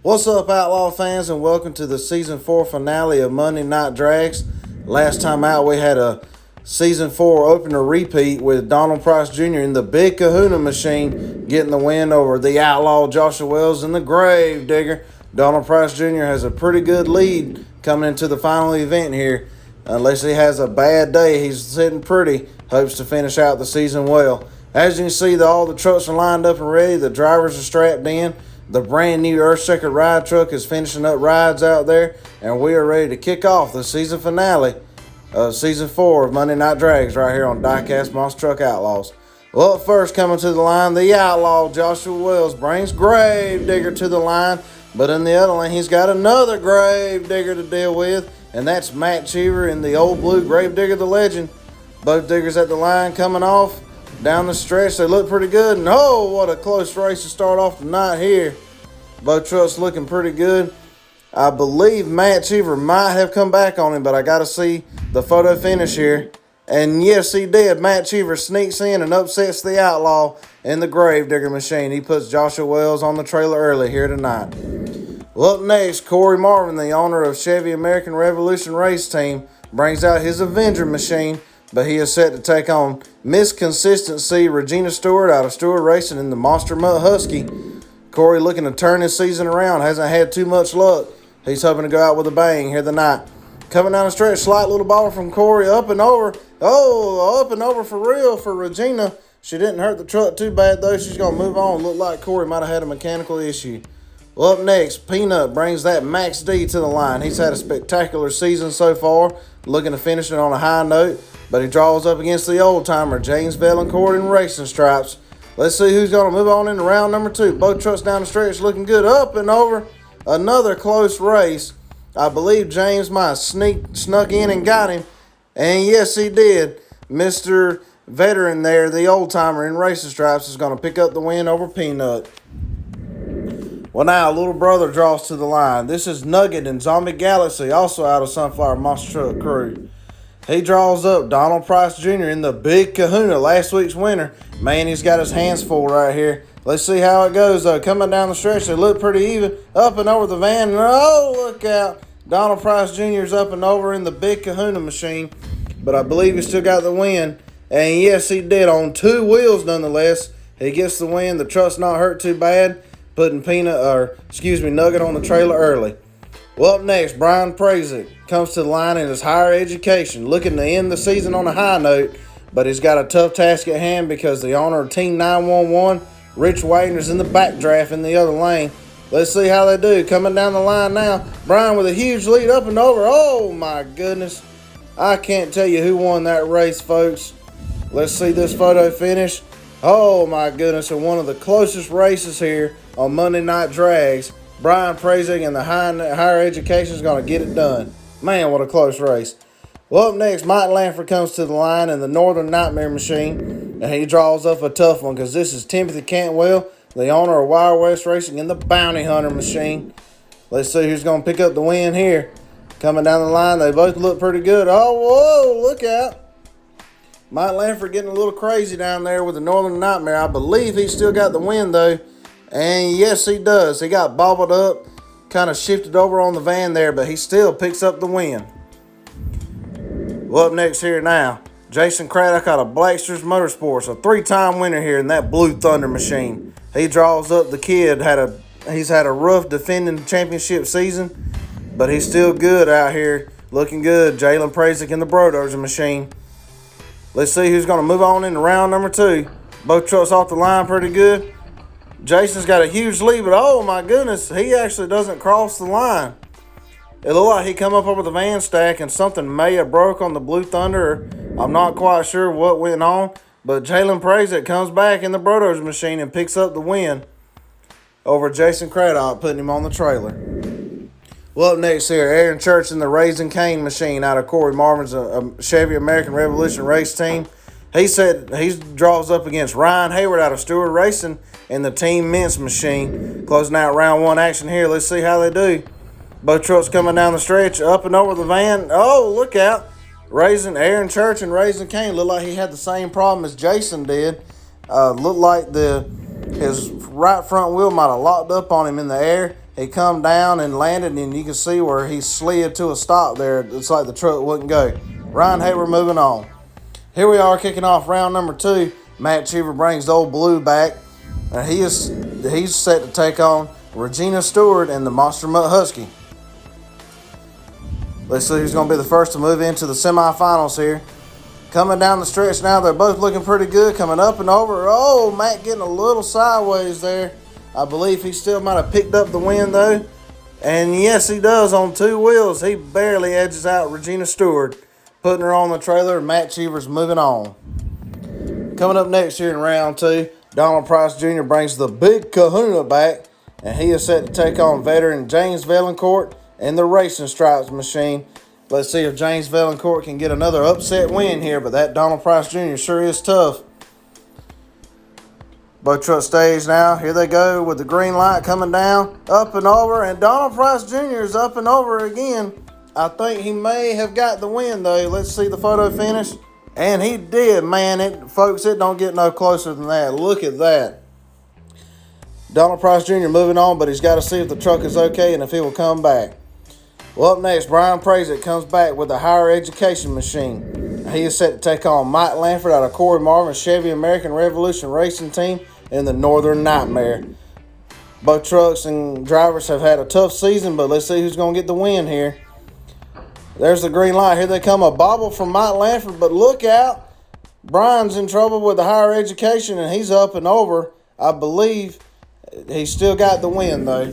What's up, Outlaw fans, and welcome to the Season 4 finale of Monday Night Drags. Last time out, we had a Season 4 opener repeat with Donald Price Jr. in the Big Kahuna Machine getting the win over the Outlaw Joshua Wells and the Grave Digger. Donald Price Jr. has a pretty good lead coming into the final event here. Unless he has a bad day, he's sitting pretty. Hopes to finish out the season well. As you can see, all the trucks are lined up and ready. The drivers are strapped in. The brand new Earthshaker ride truck is finishing up rides out there, and we are ready to kick off the season finale of Season 4 of Monday Night Drags right here on Diecast Monster Truck Outlaws. Well, up first coming to the line, the Outlaw Joshua Wells brings Grave Digger to the line, but in the other lane, he's got another Grave Digger to deal with, and that's Matt Cheever in the old blue Grave Digger the Legend. Both diggers at the line coming off. Down the stretch, they look pretty good. And oh, what a close race to start off the night here. Both trucks looking pretty good. I believe Matt Cheever might have come back on him, but I got to see the photo finish here. And yes, he did. Matt Cheever sneaks in and upsets the Outlaw in the Grave Digger Machine. He puts Joshua Wells on the trailer early here tonight. Well, up next, Marvin, the owner of Chevy American Revolution Race Team, brings out his Avenger Machine. But he is set to take on Miss Consistency Regina Stewart out of Stewart Racing in the Monster Mutt Husky. Corey looking to turn his season around. Hasn't had too much luck. He's hoping to go out with a bang here tonight. Coming down the stretch, slight little ball from Corey. Up and over. Oh, up and over for real for Regina. She didn't hurt the truck too bad, though. She's going to move on. Looked like Corey might have had a mechanical issue. Well, up next, Peanut brings that Max D to the line. He's had a spectacular season so far. Looking to finish it on a high note. But he draws up against the old-timer, James Bellancourt in racing stripes. Let's see who's going to move on into round number 2. Both trucks down the stretch looking good. Up and over. Another close race. I believe James might have snuck in and got him. And yes, he did. Mr. Veteran there, the old-timer in racing stripes, is going to pick up the win over Peanut. Well, now, little brother draws to the line. This is Nugget in Zombie Galaxy, also out of Sunflower Monster Truck Crew. He draws up Donald Price Jr. in the Big Kahuna, last week's winner. Man, he's got his hands full right here. Let's see how it goes, though. Coming down the stretch, they look pretty even. Up and over the van. Oh, look out. Donald Price Jr. is up and over in the Big Kahuna Machine. But I believe he still got the win. And yes, he did on 2 wheels nonetheless. He gets the win. The truck's not hurt too bad. Putting Nugget on the trailer early. Well, up next, Prazik comes to the line in his higher education, looking to end the season on a high note, but he's got a tough task at hand because the owner of Team 911, Rich Wagner's in the backdraft in the other lane. Let's see how they do. Coming down the line now, Brian with a huge lead up and over. Oh, my goodness. I can't tell you who won that race, folks. Let's see this photo finish. Oh, my goodness, and one of the closest races here on Monday Night Drags. Brian Prazik and the higher education is going to get it done. Man, what a close race. Well, up next, Mike Lanford comes to the line in the Northern Nightmare Machine, and he draws up a tough one because this is Timothy Cantwell, the owner of Wild West Racing in the Bounty Hunter Machine. Let's see who's going to pick up the win here. Coming down the line, they both look pretty good. Oh, whoa, look out. Mike Lanford getting a little crazy down there with the Northern Nightmare. I believe he's still got the win, though. And yes, he does. He got bobbled up, kind of shifted over on the van there, but he still picks up the win. Well, up next here now, Jason Craddock out of Blacksters Motorsports, a 3-time winner here in that Blue Thunder Machine. He draws up the kid. He's had a rough defending championship season, but he's still good out here, looking good. Jalen Prazik in the Brodozer Machine. Let's see who's going to move on into round number 2. Both trucks off the line pretty good. Jason's got a huge lead, but oh my goodness, he actually doesn't cross the line. It looked like he come up over the van stack and something may have broke on the Blue Thunder. I'm not quite sure what went on, but Jalen Prazik comes back in the Brodozer Machine and picks up the win over Jason Craddock, putting him on the trailer. Well, up next here, Aaron Church in the Raising Cane Machine out of Corey Marvin's Chevy American Revolution Race Team. He draws up against Ryan Hayward out of Stewart Racing in the Team Mints Machine. Closing out round 1 action here. Let's see how they do. Both trucks coming down the stretch, up and over the van. Oh, look out. Aaron Church and Raising Cane looked like he had the same problem as Jason did. Looked like his right front wheel might have locked up on him in the air. He come down and landed, and you can see where he slid to a stop there. It's like the truck wouldn't go. Ryan Hayward moving on. Here we are kicking off round number 2. Matt Cheever brings the old blue back. And he's set to take on Regina Stewart and the Monster Mutt Husky. Let's see who's going to be the first to move into the semifinals here. Coming down the stretch now, they're both looking pretty good. Coming up and over. Oh, Matt getting a little sideways there. I believe he still might have picked up the win, though. And yes, he does on 2 wheels. He barely edges out Regina Stewart, putting her on the trailer. Matt Cheever's moving on. Coming up next here in round 2, Donald Price Jr. brings the Big Kahuna back, and he is set to take on veteran James Bellancourt and the Racing Stripes machine. Let's see if James Bellancourt can get another upset win here, but that Donald Price Jr. sure is tough. Boat truck stage now. Here they go with the green light coming down, up and over, and Donald Price Jr. is up and over again. I think he may have got the win, though. Let's see the photo finish. And he did, man. Folks, it don't get no closer than that. Look at that. Donald Price Jr. moving on, but he's got to see if the truck is okay and if he will come back. Well, up next, Brian Prazik comes back with the higher education machine. He is set to take on Mike Lanford out of Corey Marvin's Chevy American Revolution Racing Team in the Northern Nightmare. Both trucks and drivers have had a tough season, but let's see who's going to get the win here. There's the green light. Here they come. A bobble from Mike Lanford, but look out. Brian's in trouble with the higher education, and he's up and over. I believe he's still got the win, though.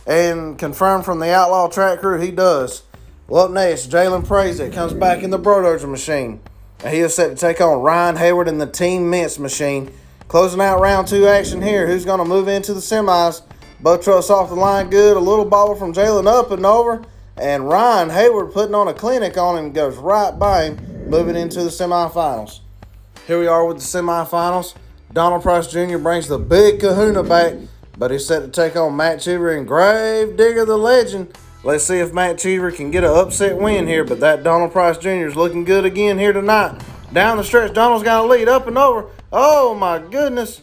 And confirmed from the Outlaw Track Crew, he does. Well, up next, Jalen Prazik comes back in the Brodozer machine. And he is set to take on Ryan Hayward in the Team Mints machine. Closing out round 2 action here. Who's going to move into the semis? Both trucks off the line good. A little bobble from Jalen up and over. And Ryan Hayward putting on a clinic on him, goes right by him, moving into the semifinals. Here we are with the semifinals. Donald Price Jr. brings the Big Kahuna back, but he's set to take on Matt Cheever and Grave Digger the Legend. Let's see if Matt Cheever can get an upset win here, but that Donald Price Jr. is looking good again here tonight. Down the stretch, Donald's got a lead up and over. Oh, my goodness.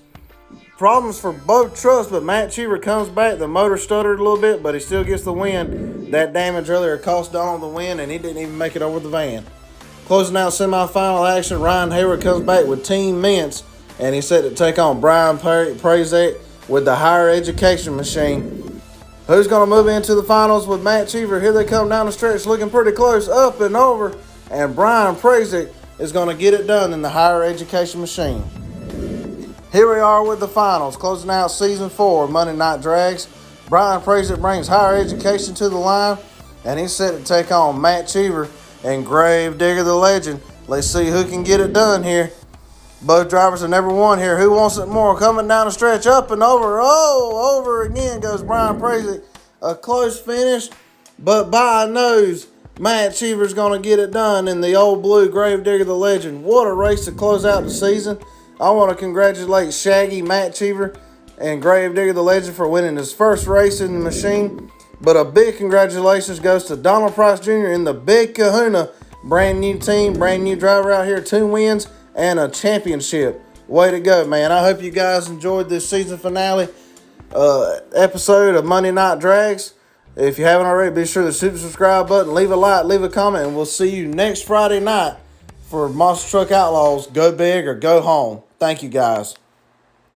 Problems for both trucks, but Matt Cheever comes back. The motor stuttered a little bit, but he still gets the win. That damage earlier cost Donald the win, and he didn't even make it over the van. Closing out semifinal action, Ryan Hayward comes back with Team Mints, and he's set to take on Brian Prazik with the higher education machine. Who's going to move into the finals with Matt Cheever? Here they come down the stretch, looking pretty close, up and over, and Brian Prazik is going to get it done in the higher education machine. Here we are with the finals, closing out Season 4 of Monday Night Drags. Brian Prazik brings higher education to the line, and he's set to take on Matt Cheever and Grave Digger the Legend. Let's see who can get it done here. Both drivers have never won here. Who wants it more? Coming down the stretch, up and over. Oh, over again goes Brian Prazik. A close finish, but by a nose, Matt Cheever's going to get it done in the old blue Grave Digger the Legend. What a race to close out the season. I want to congratulate Shaggy, Matt Cheever, and Grave Digger the Legend for winning his first race in the machine. But a big congratulations goes to Donald Price Jr. in the Big Kahuna. Brand new team, brand new driver out here, 2 wins and a championship. Way to go, man. I hope you guys enjoyed this season finale episode of Monday Night Drags. If you haven't already, be sure to hit the subscribe button, leave a like, leave a comment, and we'll see you next Friday night for Monster Truck Outlaws Go Big or Go Home. Thank you, guys.